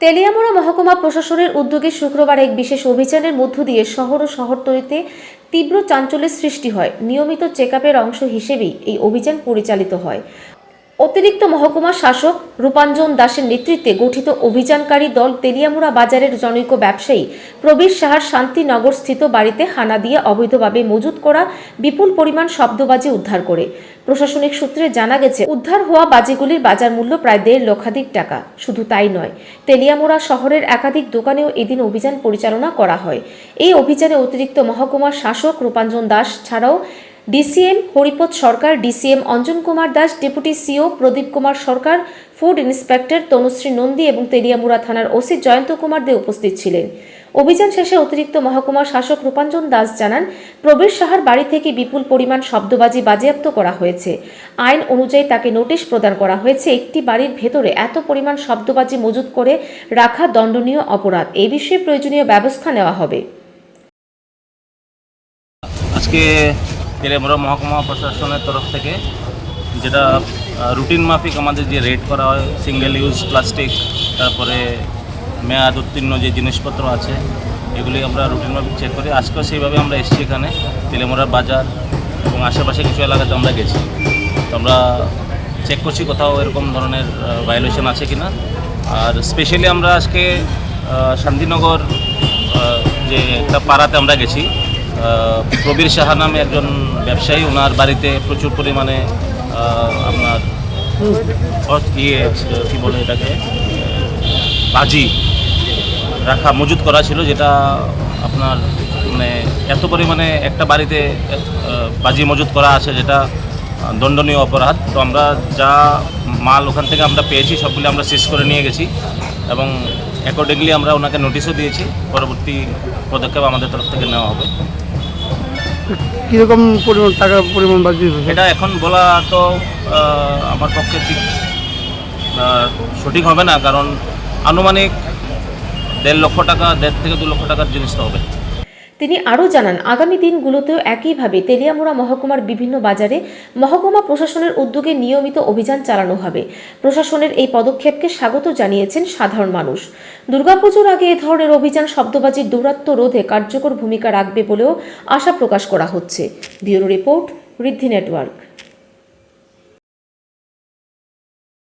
তেলিয়ামুড়া মহকুমা প্রশাসনের উদ্যোগে শুক্রবার এক বিশেষ অভিযানের মধ্য দিয়ে শহর ও শহরতলিতে তীব্র চাঞ্চল্যের সৃষ্টি হয়। নিয়মিত চেকআপের অংশ হিসেবেই এই অভিযান পরিচালিত হয়। অতিরিক্ত মহকুমা শাসক রূপাঞ্জন দাসের নেতৃত্বে গঠিত অভিযানকারী দল তেলিয়ামুড়া বাজারের জনৈক ব্যবসায়ী প্রবীর সাহার শান্তিনগর স্থিত বাড়িতে হানা দিয়ে অবৈধভাবে মজুত করা বিপুল পরিমাণ শব্দবাজি উদ্ধার করে। প্রশাসনিক সূত্রে জানা গেছে, উদ্ধার হওয়া বাজিগুলির বাজার মূল্য প্রায় 1.5 লক্ষাধিক টাকা। শুধু তাই নয়, তেলিয়ামুড়া শহরের একাধিক দোকানেও এদিন অভিযান পরিচালনা করা হয়। এই অভিযানে অতিরিক্ত মহকুমা শাসক রূপাঞ্জন দাস ছাড়াও DCM Haripada Sarkar, DCM Anjan Kumar Das, deputy CO Pradip Kumar Sarkar, food inspector Tanushree Nandi এবং তেলিয়ামুড়া থানার ওসি জয়ন্ত কুমার দে উপস্থিত ছিলেন। অভিযান শেষে অতিরিক্ত মহকুমা শাসক রূপাঞ্জন দাস জানান, প্রবীর সাহার বাড়ি থেকে বিপুল পরিমাণ শব্দবাজি বাজেয়াপ্ত করা হয়েছে। আইন অনুযায়ী তাকে নোটিশ প্রদান করা হয়েছে। একটি বাড়ির ভেতরে এত পরিমাণ শব্দবাজি মজুত করে রাখা দণ্ডনীয় অপরাধ। এই বিষয়ে প্রয়োজনীয় ব্যবস্থা নেওয়া হবে। আজকে তেলিয়ামুড়া মহকুমা প্রশাসনের তরফ থেকে যেটা রুটিন মাফিক আমাদের যে রেড করা হয়, সিঙ্গেল ইউজ প্লাস্টিক, তারপরে মেয়াদ উত্তীর্ণ যে জিনিসপত্র আছে, এগুলি আমরা রুটিন মাফিক চেক করি। আজকেও সেইভাবে আমরা এসেছি এখানে তেলিয়ামুড়ার বাজার এবং আশেপাশে কিছু এলাকাতে আমরা গেছি। তো আমরা চেক করছি কোথাও এরকম ধরনের ভায়োলেশন আছে কি না। আর স্পেশালি আমরা আজকে শান্তিনগর যে একটা পাড়াতে আমরা গেছি। প্রবীর সাহা নামে একজন ব্যবসায়ী, ওনার বাড়িতে প্রচুর পরিমাণে আপনার কী বলে এটাকে বাজি রাখা মজুত করা ছিল, যেটা আপনার মানে এত পরিমাণে একটা বাড়িতে বাজি মজুত করা আছে, যেটা দণ্ডনীয় অপরাধ। তো আমরা যা মাল ওখান থেকে আমরা পেয়েছি সবগুলি আমরা সিজ করে নিয়ে গেছি এবং অ্যাকর্ডিংলি আমরা ওনাকে নোটিশও দিয়েছি। পরবর্তী পদক্ষেপ আমাদের তরফ থেকে নেওয়া হবে। কীরকম পরিমাণ বাজি? এটা এখন বলা তো আমার পক্ষে ঠিক সঠিক হবে না, কারণ আনুমানিক 1.5 লক্ষ টাকা, 1.5 থেকে 2 লক্ষ টাকার জিনিস তো হবে। তিনি আরও জানান, আগামী দিনগুলোতেও একইভাবে তেলিয়ামুড়া মহকুমার বিভিন্ন বাজারে মহকুমা প্রশাসনের উদ্যোগে নিয়মিত অভিযান চালানো হবে। প্রশাসনের এই পদক্ষেপকে স্বাগত জানিয়েছেন সাধারণ মানুষ। দুর্গাপুজোর আগে এ ধরনের অভিযান শব্দবাজির দৌরাত্ম্য রোধে কার্যকর ভূমিকা রাখবে বলেও আশা প্রকাশ করা হচ্ছে। ব্যুরো রিপোর্ট, ঋদ্ধি নেটওয়ার্ক।